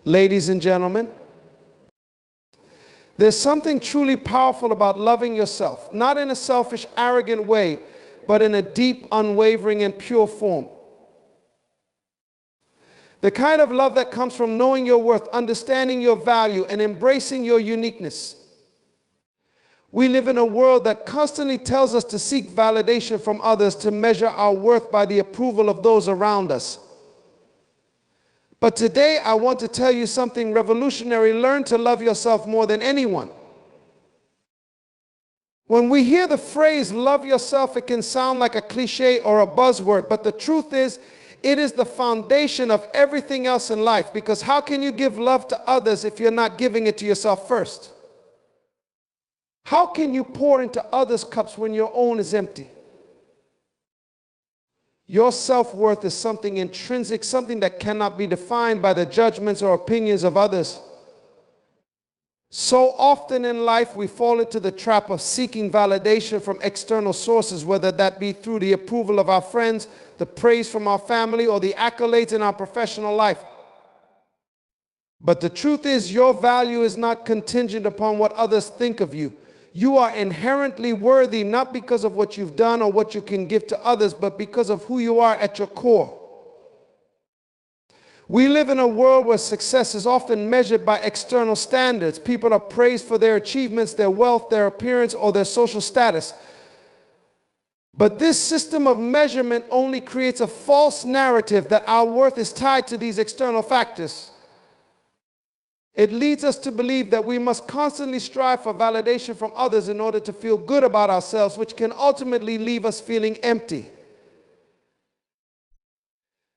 Ladies and gentlemen, there's something truly powerful about loving yourself, not in a selfish, arrogant way, but in a deep, unwavering, and pure form. The kind of love that comes from knowing your worth, understanding your value, and embracing your uniqueness. We live in a world that constantly tells us to seek validation from others to measure our worth by the approval of those around us. But today, I want to tell you something revolutionary. Learn to love yourself more than anyone. When we hear the phrase, love yourself, it can sound like a cliche or a buzzword, but the truth is, it is the foundation of everything else in life, because how can you give love to others if you're not giving it to yourself first? How can you pour into others' cups when your own is empty? Your self-worth is something intrinsic, something that cannot be defined by the judgments or opinions of others. So often in life, we fall into the trap of seeking validation from external sources, whether that be through the approval of our friends, the praise from our family, or the accolades in our professional life. But the truth is, your value is not contingent upon what others think of you. You are inherently worthy, not because of what you've done or what you can give to others, but because of who you are at your core. We live in a world where success is often measured by external standards. People are praised for their achievements, their wealth, their appearance, or their social status. But this system of measurement only creates a false narrative that our worth is tied to these external factors. It leads us to believe that we must constantly strive for validation from others in order to feel good about ourselves, which can ultimately leave us feeling empty.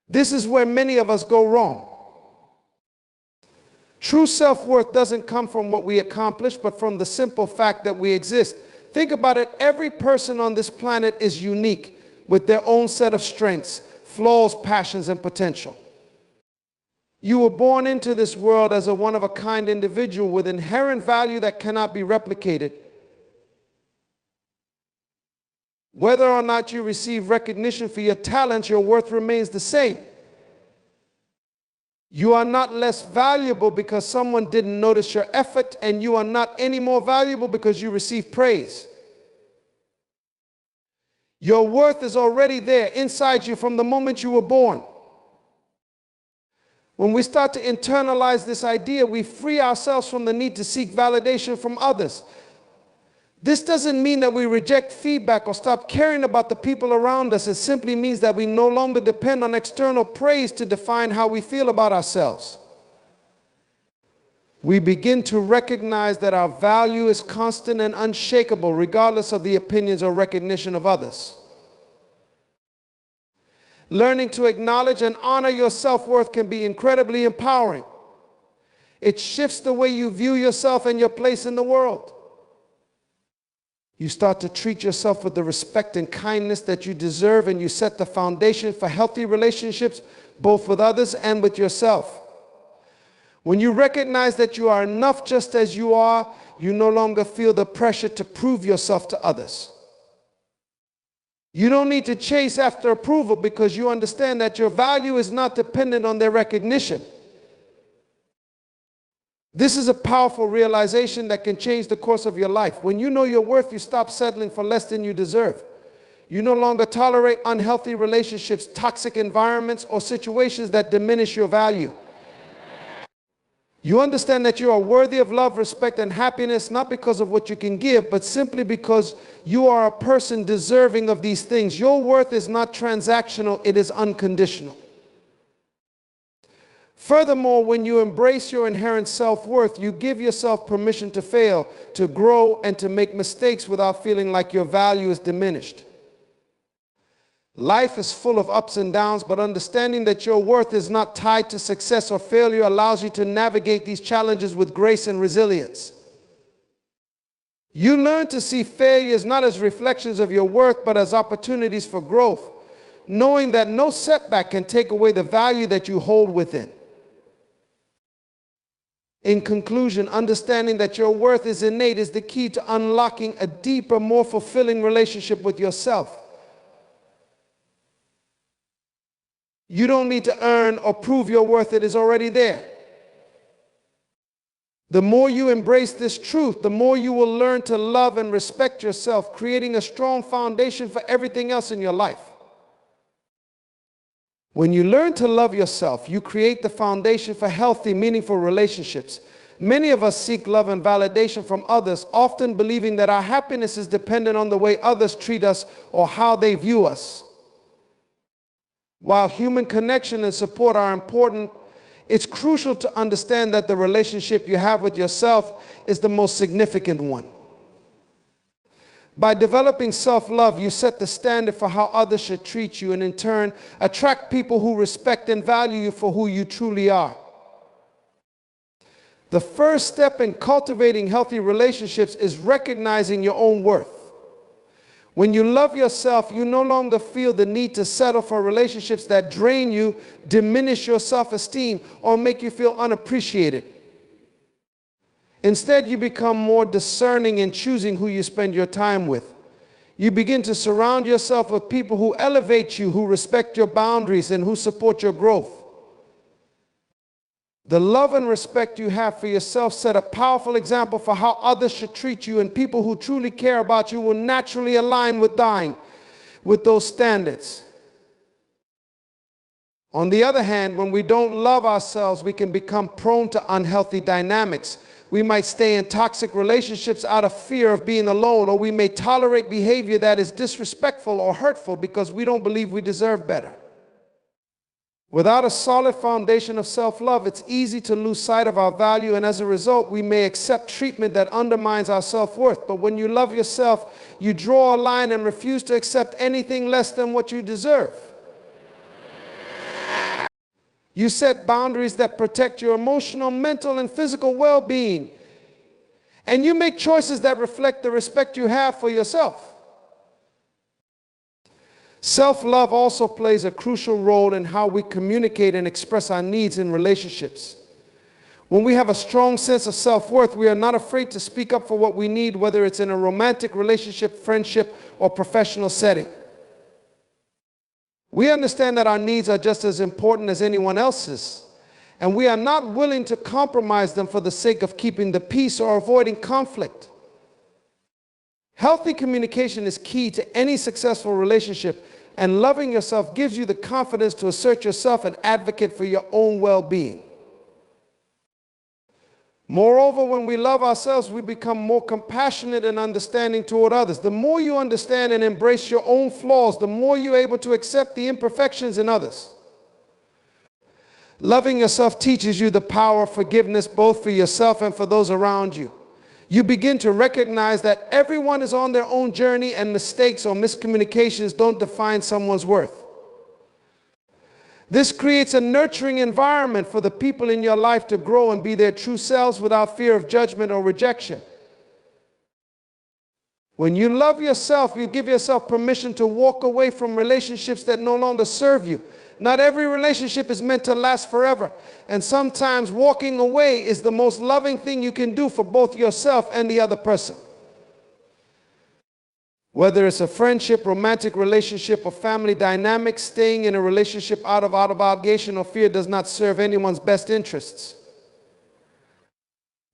This is where many of us go wrong. True self-worth doesn't come from what we accomplish, but from the simple fact that we exist. Think about it. Every person on this planet is unique with their own set of strengths, flaws, passions, and potential. You were born into this world as a one-of-a-kind individual with inherent value that cannot be replicated. Whether or not you receive recognition for your talents, your worth remains the same. You are not less valuable because someone didn't notice your effort, and you are not any more valuable because you receive praise. Your worth is already there inside you from the moment you were born. When we start to internalize this idea, we free ourselves from the need to seek validation from others. This doesn't mean that we reject feedback or stop caring about the people around us. It simply means that we no longer depend on external praise to define how we feel about ourselves. We begin to recognize that our value is constant and unshakable, regardless of the opinions or recognition of others. Learning to acknowledge and honor your self-worth can be incredibly empowering. It shifts the way you view yourself and your place in the world. You start to treat yourself with the respect and kindness that you deserve, and you set the foundation for healthy relationships, both with others and with yourself. When you recognize that you are enough just as you are, you no longer feel the pressure to prove yourself to others. You don't need to chase after approval because you understand that your value is not dependent on their recognition. This is a powerful realization that can change the course of your life. When you know your worth, you stop settling for less than you deserve. You no longer tolerate unhealthy relationships, toxic environments, or situations that diminish your value. You understand that you are worthy of love, respect, and happiness, not because of what you can give, but simply because you are a person deserving of these things. Your worth is not transactional, it is unconditional. Furthermore, when you embrace your inherent self-worth, you give yourself permission to fail, to grow, and to make mistakes without feeling like your value is diminished. Life is full of ups and downs, but understanding that your worth is not tied to success or failure allows you to navigate these challenges with grace and resilience. You learn to see failures not as reflections of your worth, but as opportunities for growth, knowing that no setback can take away the value that you hold within. In conclusion, understanding that your worth is innate is the key to unlocking a deeper, more fulfilling relationship with yourself. You don't need to earn or prove your worth, it is already there. The more you embrace this truth, the more you will learn to love and respect yourself, creating a strong foundation for everything else in your life. When you learn to love yourself, you create the foundation for healthy, meaningful relationships. Many of us seek love and validation from others, often believing that our happiness is dependent on the way others treat us or how they view us. While human connection and support are important, it's crucial to understand that the relationship you have with yourself is the most significant one. By developing self-love, you set the standard for how others should treat you and in turn attract people who respect and value you for who you truly are. The first step in cultivating healthy relationships is recognizing your own worth. When you love yourself, you no longer feel the need to settle for relationships that drain you, diminish your self-esteem, or make you feel unappreciated. Instead, you become more discerning in choosing who you spend your time with. You begin to surround yourself with people who elevate you, who respect your boundaries, and who support your growth. The love and respect you have for yourself set a powerful example for how others should treat you, and people who truly care about you will naturally align with those standards. On the other hand, when we don't love ourselves, we can become prone to unhealthy dynamics. We might stay in toxic relationships out of fear of being alone, or we may tolerate behavior that is disrespectful or hurtful because we don't believe we deserve better. Without a solid foundation of self-love, it's easy to lose sight of our value, and as a result, we may accept treatment that undermines our self-worth. But when you love yourself, you draw a line and refuse to accept anything less than what you deserve. You set boundaries that protect your emotional, mental, and physical well-being. And you make choices that reflect the respect you have for yourself. Self-love also plays a crucial role in how we communicate and express our needs in relationships. When we have a strong sense of self-worth, we are not afraid to speak up for what we need, whether it's in a romantic relationship, friendship, or professional setting. We understand that our needs are just as important as anyone else's, and we are not willing to compromise them for the sake of keeping the peace or avoiding conflict. Healthy communication is key to any successful relationship, and loving yourself gives you the confidence to assert yourself and advocate for your own well-being. Moreover, when we love ourselves, we become more compassionate and understanding toward others. The more you understand and embrace your own flaws, the more you're able to accept the imperfections in others. Loving yourself teaches you the power of forgiveness, both for yourself and for those around you. You begin to recognize that everyone is on their own journey, and mistakes or miscommunications don't define someone's worth. This creates a nurturing environment for the people in your life to grow and be their true selves without fear of judgment or rejection. When you love yourself, you give yourself permission to walk away from relationships that no longer serve you. Not every relationship is meant to last forever, and sometimes walking away is the most loving thing you can do for both yourself and the other person. Whether it's a friendship, romantic relationship, or family dynamic, staying in a relationship out of obligation or fear does not serve anyone's best interests.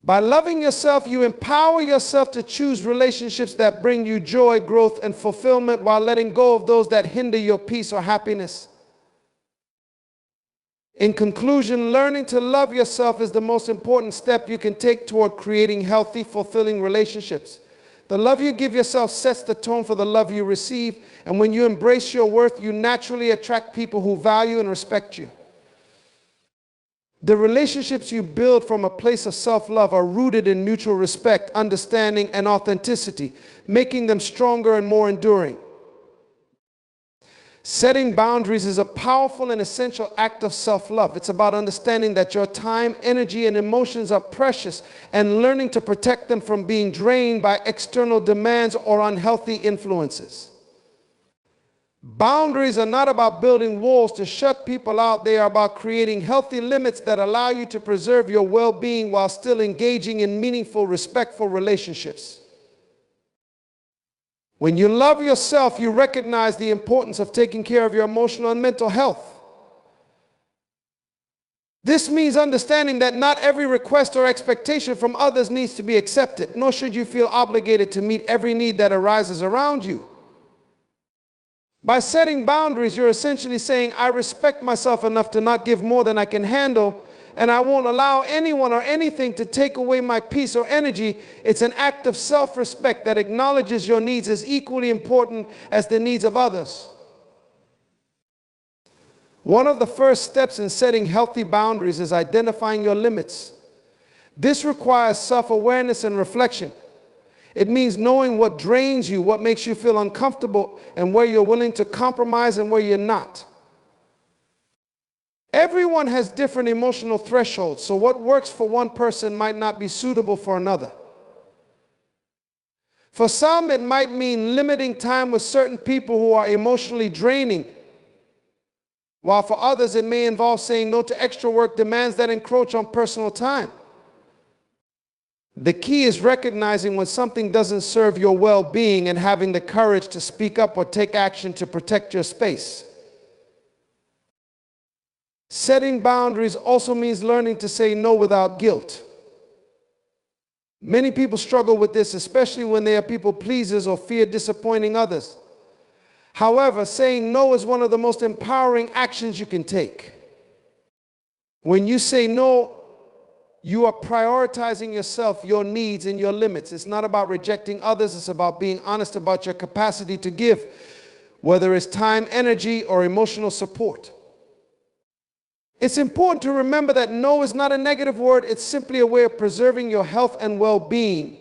By loving yourself, you empower yourself to choose relationships that bring you joy, growth, and fulfillment, while letting go of those that hinder your peace or happiness. In conclusion, learning to love yourself is the most important step you can take toward creating healthy, fulfilling relationships. The love you give yourself sets the tone for the love you receive, and when you embrace your worth, you naturally attract people who value and respect you. The relationships you build from a place of self-love are rooted in mutual respect, understanding, and authenticity, making them stronger and more enduring. Setting boundaries is a powerful and essential act of self-love. It's about understanding that your time, energy, and emotions are precious, and learning to protect them from being drained by external demands or unhealthy influences. Boundaries are not about building walls to shut people out. They are about creating healthy limits that allow you to preserve your well-being while still engaging in meaningful, respectful relationships. When you love yourself, you recognize the importance of taking care of your emotional and mental health. This means understanding that not every request or expectation from others needs to be accepted, nor should you feel obligated to meet every need that arises around you. By setting boundaries, you're essentially saying, I respect myself enough to not give more than I can handle, and I won't allow anyone or anything to take away my peace or energy. It's an act of self-respect that acknowledges your needs as equally important as the needs of others. One of the first steps in setting healthy boundaries is identifying your limits. This requires self-awareness and reflection. It means knowing what drains you, what makes you feel uncomfortable, and where you're willing to compromise and where you're not. Everyone has different emotional thresholds, so what works for one person might not be suitable for another. For some, it might mean limiting time with certain people who are emotionally draining, while for others it may involve saying no to extra work demands that encroach on personal time. The key is recognizing when something doesn't serve your well-being and having the courage to speak up or take action to protect your space. Setting boundaries also means learning to say no without guilt. Many people struggle with this, especially when they are people pleasers or fear disappointing others. However, saying no is one of the most empowering actions you can take. When you say no, you are prioritizing yourself, your needs, and your limits. It's not about rejecting others. It's about being honest about your capacity to give, whether it's time, energy, or emotional support. It's important to remember that no is not a negative word. It's simply a way of preserving your health and well-being,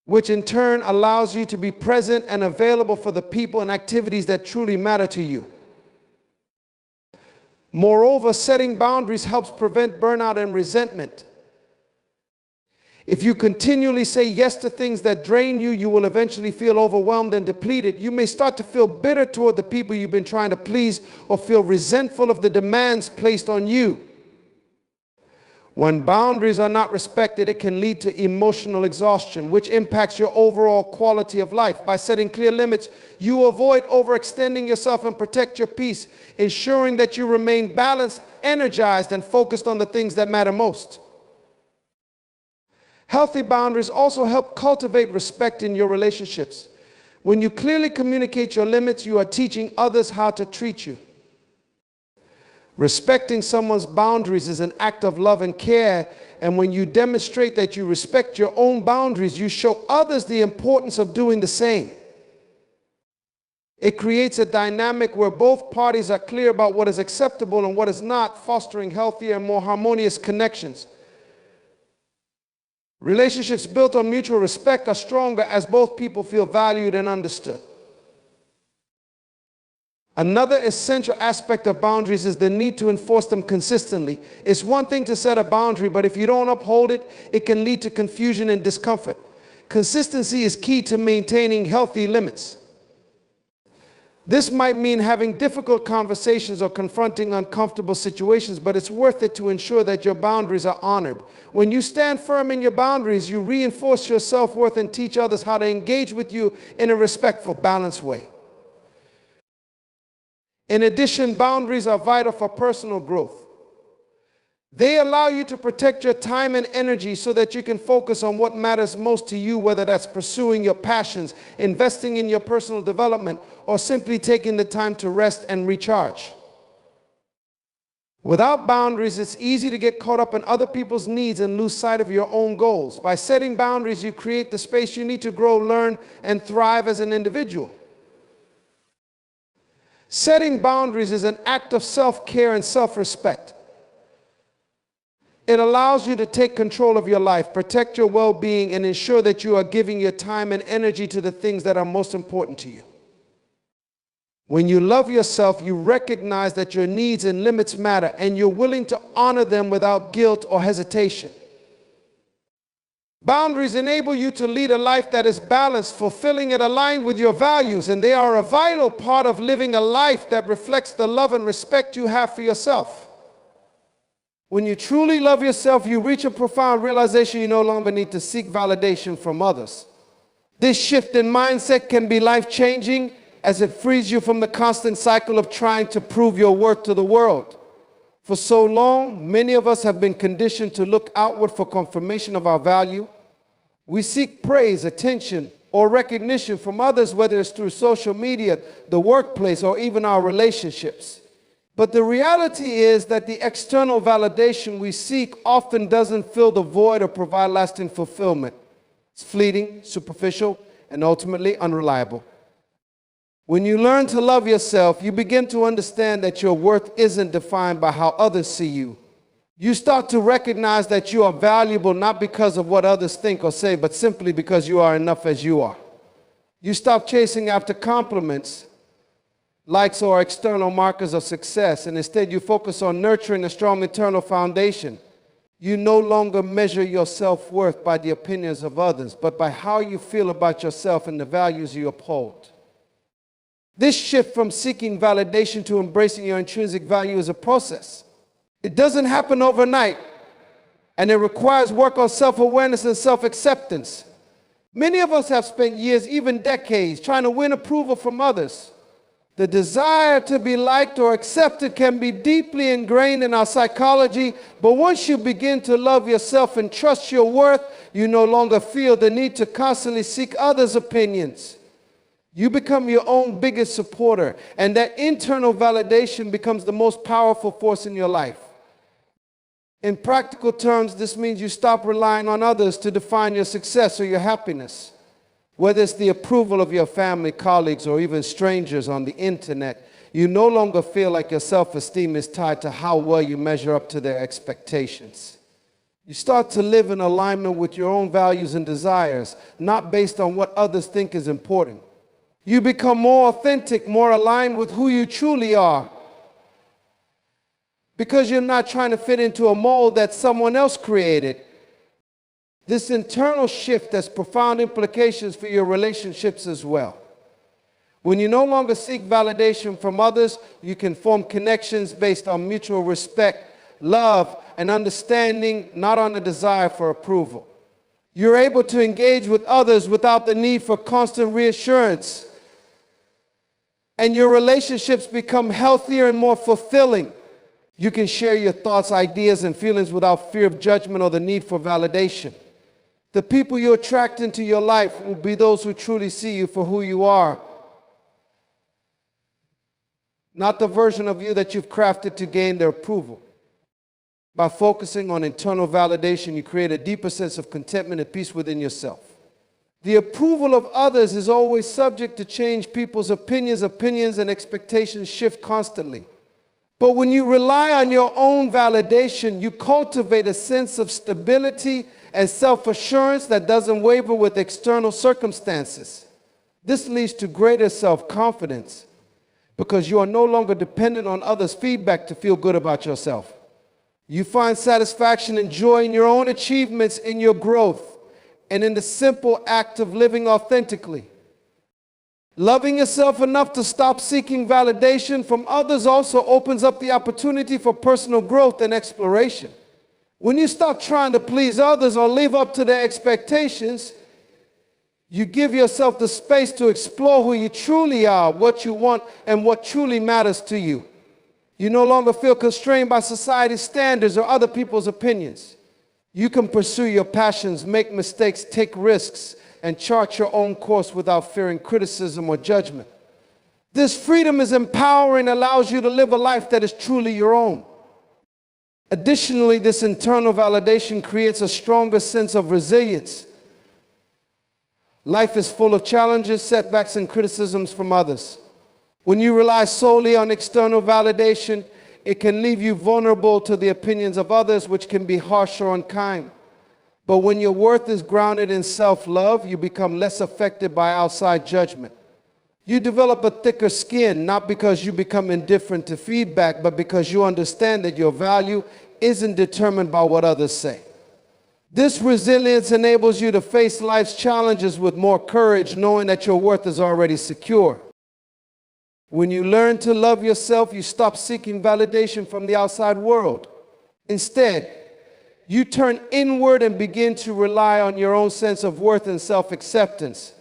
which in turn allows you to be present and available for the people and activities that truly matter to you. Moreover, setting boundaries helps prevent burnout and resentment. If you continually say yes to things that drain you, you will eventually feel overwhelmed and depleted. You may start to feel bitter toward the people you've been trying to please, or feel resentful of the demands placed on you. When boundaries are not respected, it can lead to emotional exhaustion, which impacts your overall quality of life. By setting clear limits, you avoid overextending yourself and protect your peace, ensuring that you remain balanced, energized, and focused on the things that matter most. Healthy boundaries also help cultivate respect in your relationships. When you clearly communicate your limits, you are teaching others how to treat you. Respecting someone's boundaries is an act of love and care, and when you demonstrate that you respect your own boundaries, you show others the importance of doing the same. It creates a dynamic where both parties are clear about what is acceptable and what is not, fostering healthier and more harmonious connections. Relationships built on mutual respect are stronger as both people feel valued and understood. Another essential aspect of boundaries is the need to enforce them consistently. It's one thing to set a boundary, but if you don't uphold it, it can lead to confusion and discomfort. Consistency is key to maintaining healthy limits. This might mean having difficult conversations or confronting uncomfortable situations, but it's worth it to ensure that your boundaries are honored. When you stand firm in your boundaries, you reinforce your self-worth and teach others how to engage with you in a respectful, balanced way. In addition, boundaries are vital for personal growth. They allow you to protect your time and energy so that you can focus on what matters most to you, whether that's pursuing your passions, investing in your personal development, or simply taking the time to rest and recharge. Without boundaries, it's easy to get caught up in other people's needs and lose sight of your own goals. By setting boundaries, you create the space you need to grow, learn, and thrive as an individual. Setting boundaries is an act of self-care and self-respect. It allows you to take control of your life, protect your well-being, and ensure that you are giving your time and energy to the things that are most important to you. When you love yourself, you recognize that your needs and limits matter, and you're willing to honor them without guilt or hesitation. Boundaries enable you to lead a life that is balanced, fulfilling, and aligned with your values, and they are a vital part of living a life that reflects the love and respect you have for yourself. When you truly love yourself, you reach a profound realization you no longer need to seek validation from others. This shift in mindset can be life-changing as it frees you from the constant cycle of trying to prove your worth to the world. For so long, many of us have been conditioned to look outward for confirmation of our value. We seek praise, attention, or recognition from others, whether it's through social media, the workplace, or even our relationships. But the reality is that the external validation we seek often doesn't fill the void or provide lasting fulfillment. It's fleeting, superficial, and ultimately unreliable. When you learn to love yourself, you begin to understand that your worth isn't defined by how others see you. You start to recognize that you are valuable not because of what others think or say, but simply because you are enough as you are. You stop chasing after compliments, likes, or external markers of success, and instead you focus on nurturing a strong internal foundation. You no longer measure your self-worth by the opinions of others, but by how you feel about yourself and the values you uphold. This shift from seeking validation to embracing your intrinsic value is a process. It doesn't happen overnight, and it requires work on self-awareness and self-acceptance. Many of us have spent years, even decades, trying to win approval from others. The desire to be liked or accepted can be deeply ingrained in our psychology, but once you begin to love yourself and trust your worth, you no longer feel the need to constantly seek others' opinions. You become your own biggest supporter, and that internal validation becomes the most powerful force in your life. In practical terms, this means you stop relying on others to define your success or your happiness. Whether it's the approval of your family, colleagues, or even strangers on the internet, you no longer feel like your self-esteem is tied to how well you measure up to their expectations. You start to live in alignment with your own values and desires, not based on what others think is important. You become more authentic, more aligned with who you truly are, because you're not trying to fit into a mold that someone else created. This internal shift has profound implications for your relationships as well. When you no longer seek validation from others, you can form connections based on mutual respect, love, and understanding, not on a desire for approval. You're able to engage with others without the need for constant reassurance, and your relationships become healthier and more fulfilling. You can share your thoughts, ideas, and feelings without fear of judgment or the need for validation. The people you attract into your life will be those who truly see you for who you are, not the version of you that you've crafted to gain their approval. By focusing on internal validation, you create a deeper sense of contentment and peace within yourself. The approval of others is always subject to change. People's opinions, and expectations shift constantly. But when you rely on your own validation, you cultivate a sense of stability and self-assurance that doesn't waver with external circumstances. This leads to greater self-confidence because you are no longer dependent on others' feedback to feel good about yourself. You find satisfaction and joy in your own achievements, in your growth, and in the simple act of living authentically. Loving yourself enough to stop seeking validation from others also opens up the opportunity for personal growth and exploration. When you stop trying to please others or live up to their expectations, you give yourself the space to explore who you truly are, what you want, and what truly matters to you. You no longer feel constrained by society's standards or other people's opinions. You can pursue your passions, make mistakes, take risks, and chart your own course without fearing criticism or judgment. This freedom is empowering and allows you to live a life that is truly your own. Additionally, this internal validation creates a stronger sense of resilience. Life is full of challenges, setbacks, and criticisms from others. When you rely solely on external validation, it can leave you vulnerable to the opinions of others, which can be harsh or unkind. But when your worth is grounded in self-love, you become less affected by outside judgment. You develop a thicker skin, not because you become indifferent to feedback, but because you understand that your value isn't determined by what others say. This resilience enables you to face life's challenges with more courage, knowing that your worth is already secure. When you learn to love yourself, you stop seeking validation from the outside world. Instead, you turn inward and begin to rely on your own sense of worth and self-acceptance.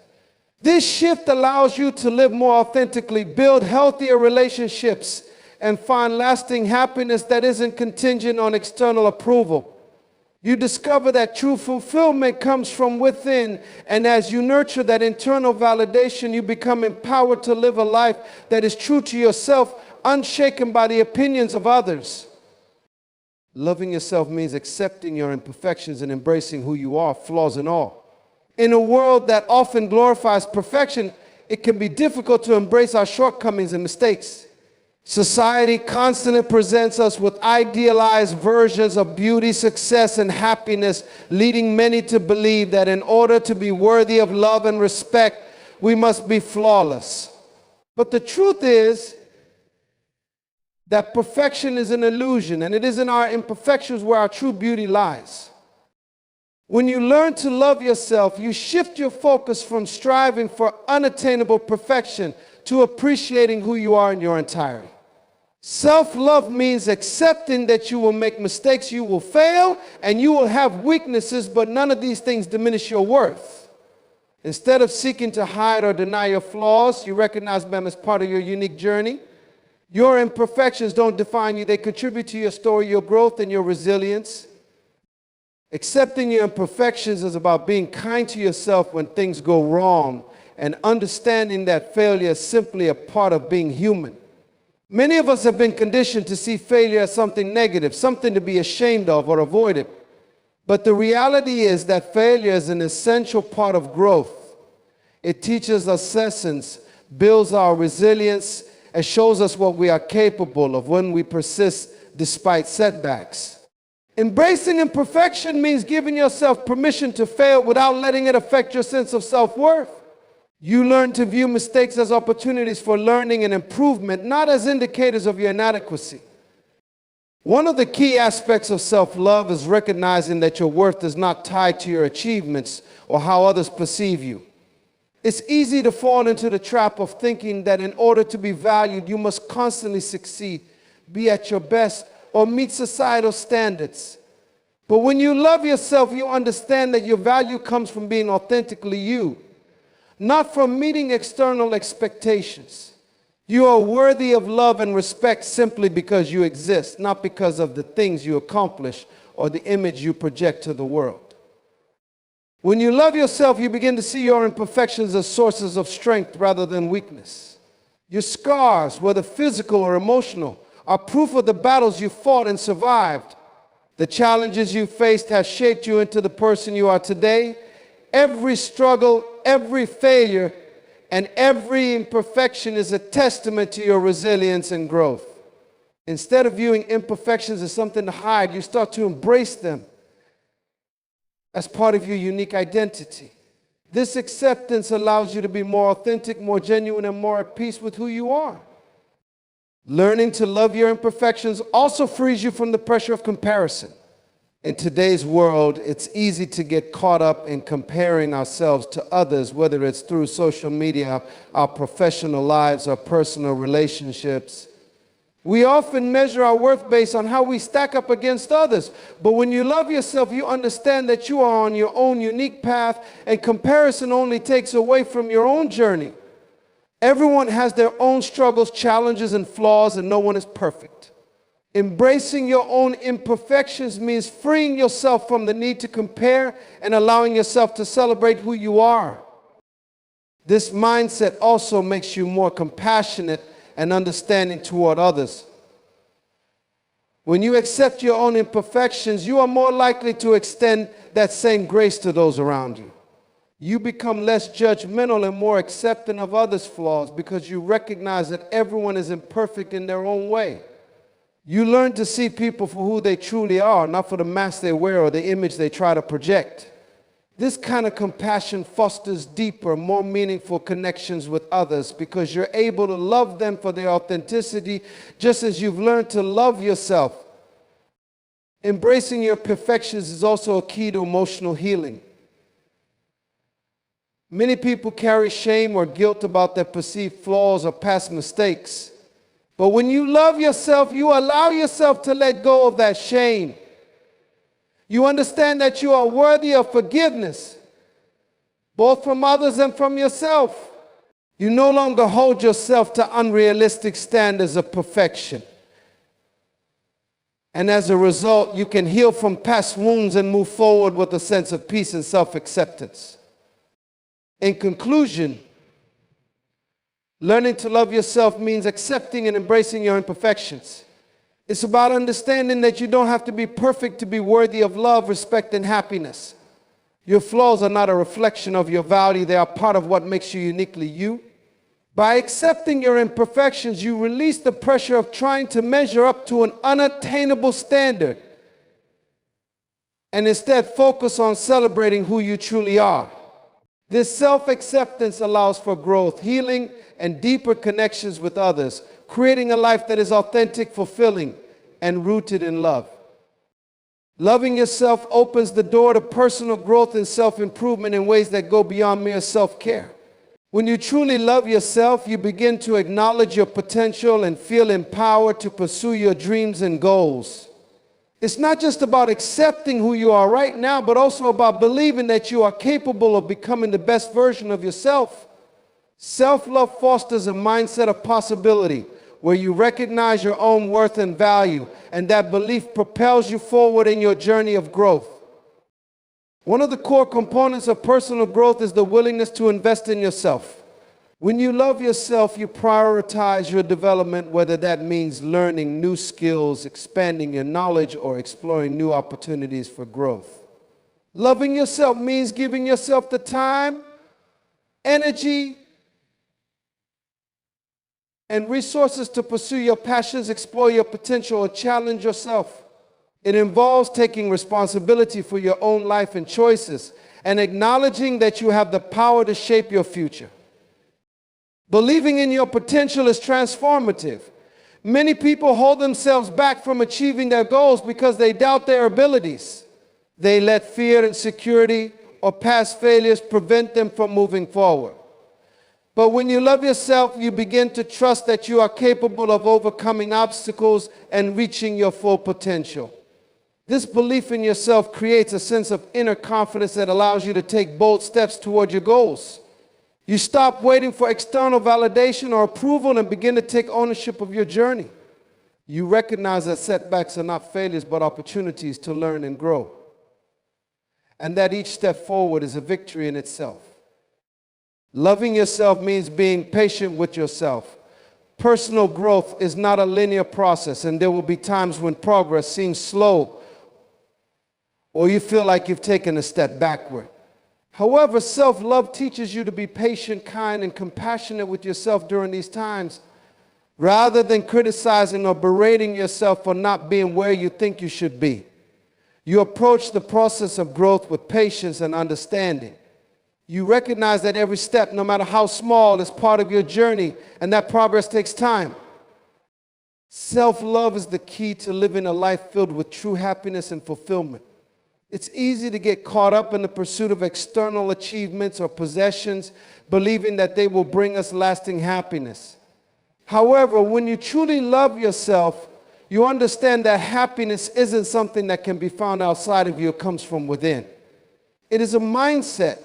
This shift allows you to live more authentically, build healthier relationships, and find lasting happiness that isn't contingent on external approval. You discover that true fulfillment comes from within, and as you nurture that internal validation, you become empowered to live a life that is true to yourself, unshaken by the opinions of others. Loving yourself means accepting your imperfections and embracing who you are, flaws and all. In a world that often glorifies perfection, it can be difficult to embrace our shortcomings and mistakes. Society constantly presents us with idealized versions of beauty, success, and happiness, leading many to believe that in order to be worthy of love and respect, we must be flawless. But the truth is that perfection is an illusion, and it is in our imperfections where our true beauty lies. When you learn to love yourself, you shift your focus from striving for unattainable perfection to appreciating who you are in your entirety. Self-love means accepting that you will make mistakes, you will fail, and you will have weaknesses, but none of these things diminish your worth. Instead of seeking to hide or deny your flaws, you recognize them as part of your unique journey. Your imperfections don't define you. They contribute to your story, your growth, and your resilience. Accepting your imperfections is about being kind to yourself when things go wrong and understanding that failure is simply a part of being human. Many of us have been conditioned to see failure as something negative, something to be ashamed of or avoided. But the reality is that failure is an essential part of growth. It teaches us lessons, builds our resilience, and shows us what we are capable of when we persist despite setbacks. Embracing imperfection means giving yourself permission to fail without letting it affect your sense of self-worth. You learn to view mistakes as opportunities for learning and improvement, not as indicators of your inadequacy. One of the key aspects of self-love is recognizing that your worth is not tied to your achievements or how others perceive you. It's easy to fall into the trap of thinking that in order to be valued, you must constantly succeed, be at your best, or meet societal standards. But when you love yourself, you understand that your value comes from being authentically you, not from meeting external expectations. You are worthy of love and respect simply because you exist, not because of the things you accomplish or the image you project to the world. When you love yourself, you begin to see your imperfections as sources of strength rather than weakness. Your scars, whether physical or emotional, are proof of the battles you fought and survived. The challenges you faced have shaped you into the person you are today. Every struggle, every failure, and every imperfection is a testament to your resilience and growth. Instead of viewing imperfections as something to hide, you start to embrace them as part of your unique identity. This acceptance allows you to be more authentic, more genuine, and more at peace with who you are. Learning to love your imperfections also frees you from the pressure of comparison. In today's world, it's easy to get caught up in comparing ourselves to others, whether it's through social media, our professional lives, or personal relationships. We often measure our worth based on how we stack up against others. But when you love yourself, you understand that you are on your own unique path, and comparison only takes away from your own journey. Everyone has their own struggles, challenges, and flaws, and no one is perfect. Embracing your own imperfections means freeing yourself from the need to compare and allowing yourself to celebrate who you are. This mindset also makes you more compassionate and understanding toward others. When you accept your own imperfections, you are more likely to extend that same grace to those around you. You become less judgmental and more accepting of others' flaws because you recognize that everyone is imperfect in their own way. You learn to see people for who they truly are, not for the mask they wear or the image they try to project. This kind of compassion fosters deeper, more meaningful connections with others because you're able to love them for their authenticity just as you've learned to love yourself. Embracing your perfections is also a key to emotional healing. Many people carry shame or guilt about their perceived flaws or past mistakes. But when you love yourself, you allow yourself to let go of that shame. You understand that you are worthy of forgiveness, both from others and from yourself. You no longer hold yourself to unrealistic standards of perfection. And as a result, you can heal from past wounds and move forward with a sense of peace and self-acceptance. In conclusion, learning to love yourself means accepting and embracing your imperfections. It's about understanding that you don't have to be perfect to be worthy of love, respect, and happiness. Your flaws are not a reflection of your value. They are part of what makes you uniquely you. By accepting your imperfections, you release the pressure of trying to measure up to an unattainable standard and instead focus on celebrating who you truly are. This self-acceptance allows for growth, healing, and deeper connections with others, creating a life that is authentic, fulfilling, and rooted in love. Loving yourself opens the door to personal growth and self-improvement in ways that go beyond mere self-care. When you truly love yourself, you begin to acknowledge your potential and feel empowered to pursue your dreams and goals. It's not just about accepting who you are right now, but also about believing that you are capable of becoming the best version of yourself. Self-love fosters a mindset of possibility, where you recognize your own worth and value, and that belief propels you forward in your journey of growth. One of the core components of personal growth is the willingness to invest in yourself. When you love yourself, you prioritize your development, whether that means learning new skills, expanding your knowledge, or exploring new opportunities for growth. Loving yourself means giving yourself the time, energy, and resources to pursue your passions, explore your potential, or challenge yourself. It involves taking responsibility for your own life and choices and acknowledging that you have the power to shape your future. Believing in your potential is transformative. Many people hold themselves back from achieving their goals because they doubt their abilities. They let fear, insecurity, or past failures prevent them from moving forward. But when you love yourself, you begin to trust that you are capable of overcoming obstacles and reaching your full potential. This belief in yourself creates a sense of inner confidence that allows you to take bold steps toward your goals. You stop waiting for external validation or approval and begin to take ownership of your journey. You recognize that setbacks are not failures but opportunities to learn and grow, and that each step forward is a victory in itself. Loving yourself means being patient with yourself. Personal growth is not a linear process, and there will be times when progress seems slow or you feel like you've taken a step backward. However, self-love teaches you to be patient, kind, and compassionate with yourself during these times. Rather than criticizing or berating yourself for not being where you think you should be, you approach the process of growth with patience and understanding. You recognize that every step, no matter how small, is part of your journey, and that progress takes time. Self-love is the key to living a life filled with true happiness and fulfillment. It's easy to get caught up in the pursuit of external achievements or possessions, believing that they will bring us lasting happiness. However, when you truly love yourself, you understand that happiness isn't something that can be found outside of you, it comes from within. It is a mindset,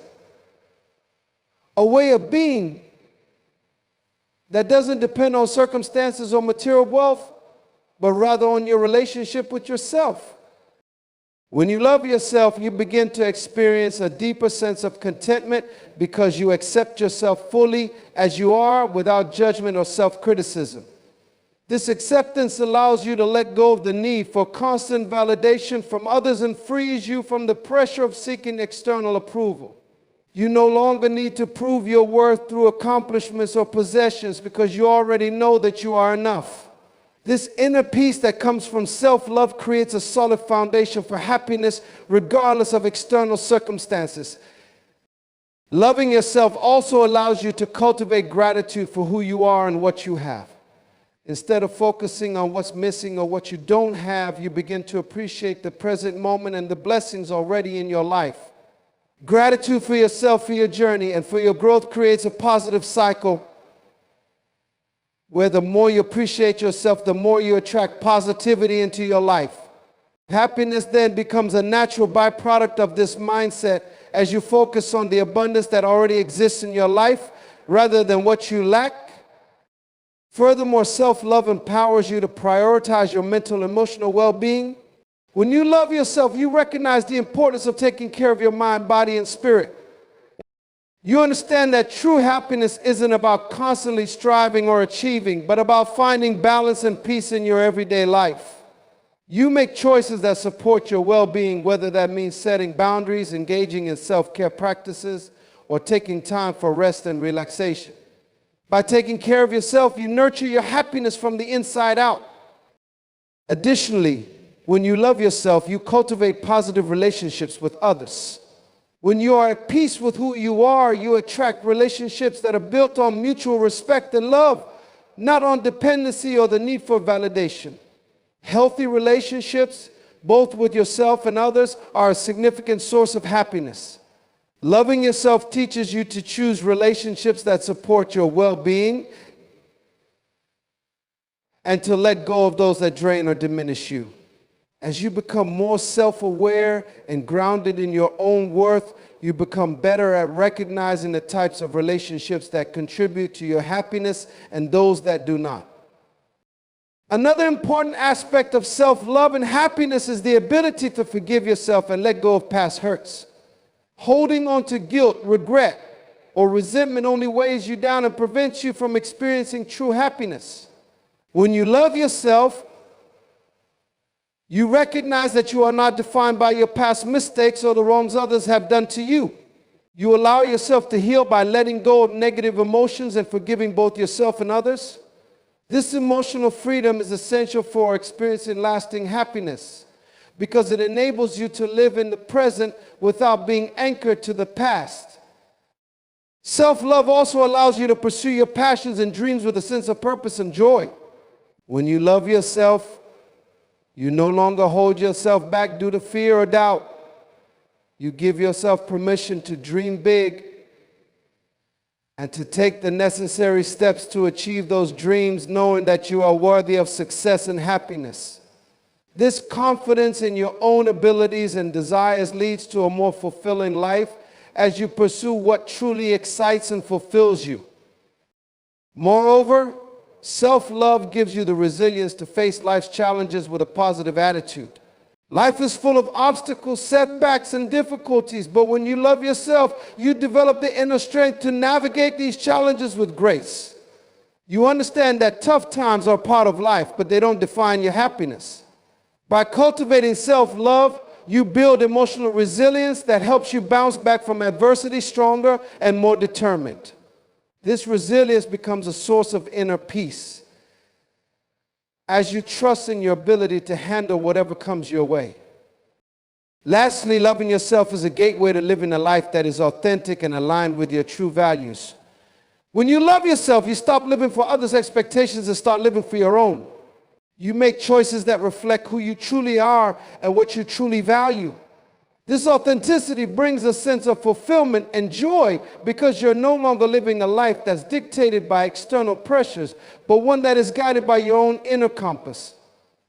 a way of being that doesn't depend on circumstances or material wealth, but rather on your relationship with yourself. When you love yourself, you begin to experience a deeper sense of contentment because you accept yourself fully as you are without judgment or self-criticism. This acceptance allows you to let go of the need for constant validation from others and frees you from the pressure of seeking external approval. You no longer need to prove your worth through accomplishments or possessions because you already know that you are enough. This inner peace that comes from self-love creates a solid foundation for happiness regardless of external circumstances. Loving yourself also allows you to cultivate gratitude for who you are and what you have. Instead of focusing on what's missing or what you don't have, you begin to appreciate the present moment and the blessings already in your life. Gratitude for yourself, for your journey, and for your growth creates a positive cycle where the more you appreciate yourself, the more you attract positivity into your life. Happiness then becomes a natural byproduct of this mindset as you focus on the abundance that already exists in your life rather than what you lack. Furthermore, self-love empowers you to prioritize your mental and emotional well-being. When you love yourself, you recognize the importance of taking care of your mind, body, and spirit. You understand that true happiness isn't about constantly striving or achieving, but about finding balance and peace in your everyday life. You make choices that support your well-being, whether that means setting boundaries, engaging in self-care practices, or taking time for rest and relaxation. By taking care of yourself, you nurture your happiness from the inside out. Additionally, when you love yourself, you cultivate positive relationships with others. When you are at peace with who you are, you attract relationships that are built on mutual respect and love, not on dependency or the need for validation. Healthy relationships, both with yourself and others, are a significant source of happiness. Loving yourself teaches you to choose relationships that support your well-being and to let go of those that drain or diminish you. As you become more self-aware and grounded in your own worth, you become better at recognizing the types of relationships that contribute to your happiness and those that do not. Another important aspect of self-love and happiness is the ability to forgive yourself and let go of past hurts. Holding on to guilt, regret, or resentment only weighs you down and prevents you from experiencing true happiness. When you love yourself, you recognize that you are not defined by your past mistakes or the wrongs others have done to you. You allow yourself to heal by letting go of negative emotions and forgiving both yourself and others. This emotional freedom is essential for experiencing lasting happiness because it enables you to live in the present without being anchored to the past. Self-love also allows you to pursue your passions and dreams with a sense of purpose and joy. When you love yourself, you no longer hold yourself back due to fear or doubt. You give yourself permission to dream big and to take the necessary steps to achieve those dreams, knowing that you are worthy of success and happiness. This confidence in your own abilities and desires leads to a more fulfilling life as you pursue what truly excites and fulfills you. Moreover, self-love gives you the resilience to face life's challenges with a positive attitude. Life is full of obstacles, setbacks, and difficulties, but when you love yourself, you develop the inner strength to navigate these challenges with grace. You understand that tough times are part of life, but they don't define your happiness. By cultivating self-love, you build emotional resilience that helps you bounce back from adversity stronger and more determined. This resilience becomes a source of inner peace as you trust in your ability to handle whatever comes your way. Lastly, loving yourself is a gateway to living a life that is authentic and aligned with your true values. When you love yourself, you stop living for others' expectations and start living for your own. You make choices that reflect who you truly are and what you truly value. This authenticity brings a sense of fulfillment and joy because you're no longer living a life that's dictated by external pressures, but one that is guided by your own inner compass.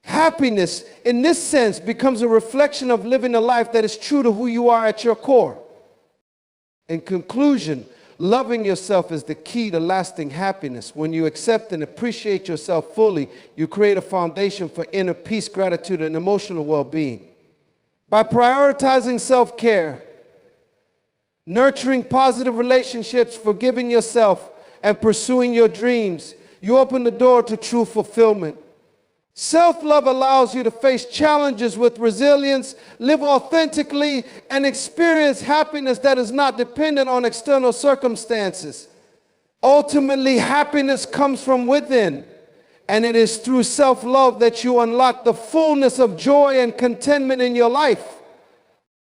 Happiness, in this sense, becomes a reflection of living a life that is true to who you are at your core. In conclusion, loving yourself is the key to lasting happiness. When you accept and appreciate yourself fully, you create a foundation for inner peace, gratitude, and emotional well-being. By prioritizing self-care, nurturing positive relationships, forgiving yourself, and pursuing your dreams, you open the door to true fulfillment. Self-love allows you to face challenges with resilience, live authentically, and experience happiness that is not dependent on external circumstances. Ultimately, happiness comes from within, and it is through self-love that you unlock the fullness of joy and contentment in your life.